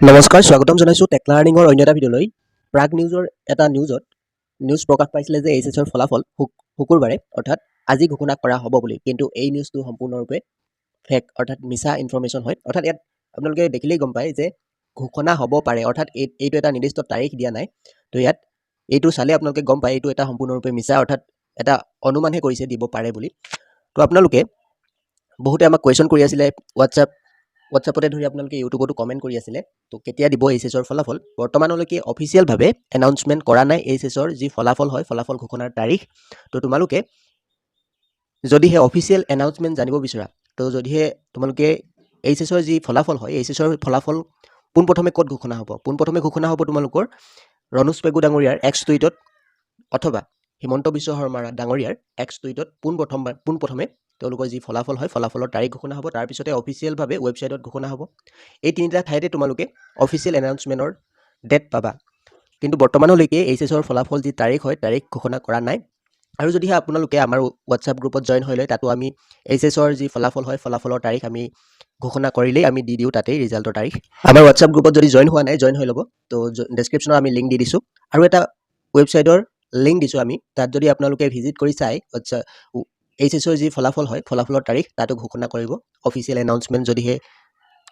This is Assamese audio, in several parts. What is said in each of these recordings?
নমস্কাৰ স্বাগতম জনাইছোঁ টেক লাৰ্ণিঙৰ অন্য এটা ভিডিঅ'লৈ প্ৰাগ নিউজৰ এটা নিউজ প্ৰকাশ পাইছিলে যে এইচএছৰ ফলাফল শুকুৰবাৰে অৰ্থাৎ আজি ঘোষণা কৰা হ'ব বুলি কিন্তু এই নিউজটো সম্পূৰ্ণৰূপে ফেক অৰ্থাৎ মিছা ইনফৰমেশ্যন হয় অৰ্থাৎ ইয়াত আপোনালোকে দেখিলেই গম পায় যে ঘোষণা হ'ব পাৰে অৰ্থাৎ এইটো এটা নিৰ্দিষ্ট তাৰিখ দিয়া নাই তো ইয়াত এইটো চালে আপোনালোকে গম পায় এইটো এটা সম্পূৰ্ণৰূপে মিছা অৰ্থাৎ এটা অনুমানহে কৰিছে দিব পাৰে বুলি তো আপোনালোকে বহুতে আমাক কুৱেশ্যন কৰি আছিলে হোৱাটছআপতে ধৰি আপোনালোকে ইউটিউবতো কমেণ্ট কৰি আছিলে তো কেতিয়া দিব এইচএছৰ ফলাফল বৰ্তমানলৈকে অফিচিয়েলভাৱে এনাউন্সমেণ্ট কৰা নাই এইচএছৰ যি ফলাফল হয় ফলাফল ঘোষণাৰ তাৰিখ তো তোমালোকে যদিহে অফিচিয়েল এনাউন্সমেণ্ট জানিব বিচৰা তো যদিহে তোমালোকে এইচএছৰ যি ফলাফল হয় এইচএছৰ ফলাফল পোনপ্ৰথমে ক'ত ঘোষণা হ'ব পোনপ্ৰথমে ঘোষণা হ'ব তোমালোকৰ ৰণোজ পেগু ডাঙৰীয়াৰ এক্স টুইটত অথবা হিমন্ত বিশ্ব শৰ্মা ডাঙৰীয়াৰ এক্স টুইটত পোনপ্ৰথমে তেওঁলোকৰ যি ফলাফল হয় ফলাফলৰ তাৰিখ ঘোষণা হ'ব তাৰপিছতে অফিচিয়েলভাৱে ৱেবছাইটত ঘোষণা হ'ব এই তিনিটা ঠাইতে তোমালোকে অফিচিয়েল এনাউন্সমেণ্টৰ ডেট পাবা কিন্তু বৰ্তমানলৈকে এইচএছৰ ফলাফল যি তাৰিখ হয় তাৰিখ ঘোষণা কৰা নাই আৰু যদিহে আপোনালোকে আমাৰ হোৱাটছআপ গ্ৰুপত জইন হৈ লয় তাতো আমি এইচএছৰ যি ফলাফল হয় ফলাফলৰ তাৰিখ আমি ঘোষণা কৰিলেই আমি দি দিওঁ তাতেই ৰিজাল্টৰ তাৰিখ আমাৰ হোৱাটছআপ গ্ৰুপত যদি জইন হোৱা নাই জইন হৈ ল'ব তো ডেছক্ৰিপশ্যনত আমি লিংক দি দিছোঁ আৰু এটা ৱেবছাইটৰ লিংক দিছোঁ আমি তাত যদি আপোনালোকে ভিজিট কৰি চাই এইচএছৰ যি ফলাফল হয় ফলাফলৰ তাৰিখ তাতো ঘোষণা কৰিব অফিচিয়েল এনাউন্সমেণ্ট যদিহে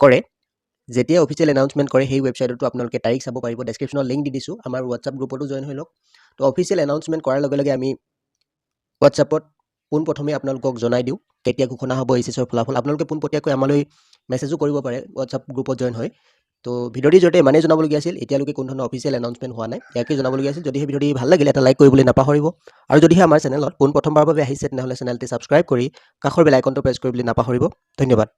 কৰে যেতিয়া অফিচিয়েল এনাউন্সমেণ্ট কৰে সেই ৱেবছাইটতো আপোনালোকে তাৰিখ চাব পাৰিব ডেছক্ৰিপশ্যনত লিংক দি দিছোঁ আমাৰ হোৱাটছআপ গ্ৰুপতো জইন হৈ লওক তো অফিচিয়েল এনাউন্সমেণ্ট কৰাৰ লগে লগে আমি হোৱাটছআপত পোনপ্ৰথমে আপোনালোকক জনাই দিওঁ কেতিয়া ঘোষণা হ'ব এইচএছৰ ফলাফল আপোনালোকে পোনপটীয়াকৈ আমালৈ মেছেজো কৰিব পাৰে হোৱাটছআপ গ্ৰুপত জইন হৈ তো ভিডিঅ'টিৰ জৰিয়তে ইমানেই জনাবলগীয়া আছিল এতিয়ালৈকে কোনো ধৰণৰ অফিচিয়েল এনাউন্সমেণ্ট হোৱা নাই ইয়াকে জনাবলগীয়া আছিল যদিহে ভিডিঅ'টি ভাল লাগিলে এটা লাইক কৰিবলৈ নাপাহৰিব আৰু যদিহে আমাৰ চেনেলত পোনপ্ৰথমবাৰৰ বাবে আহিছে তেনেহ'লে চেনেলটি ছাবস্ক্ৰাইব কৰি কাষৰ বেল আইকনটো প্ৰেছ কৰিবলৈ নাপাহৰিব ধন্যবাদ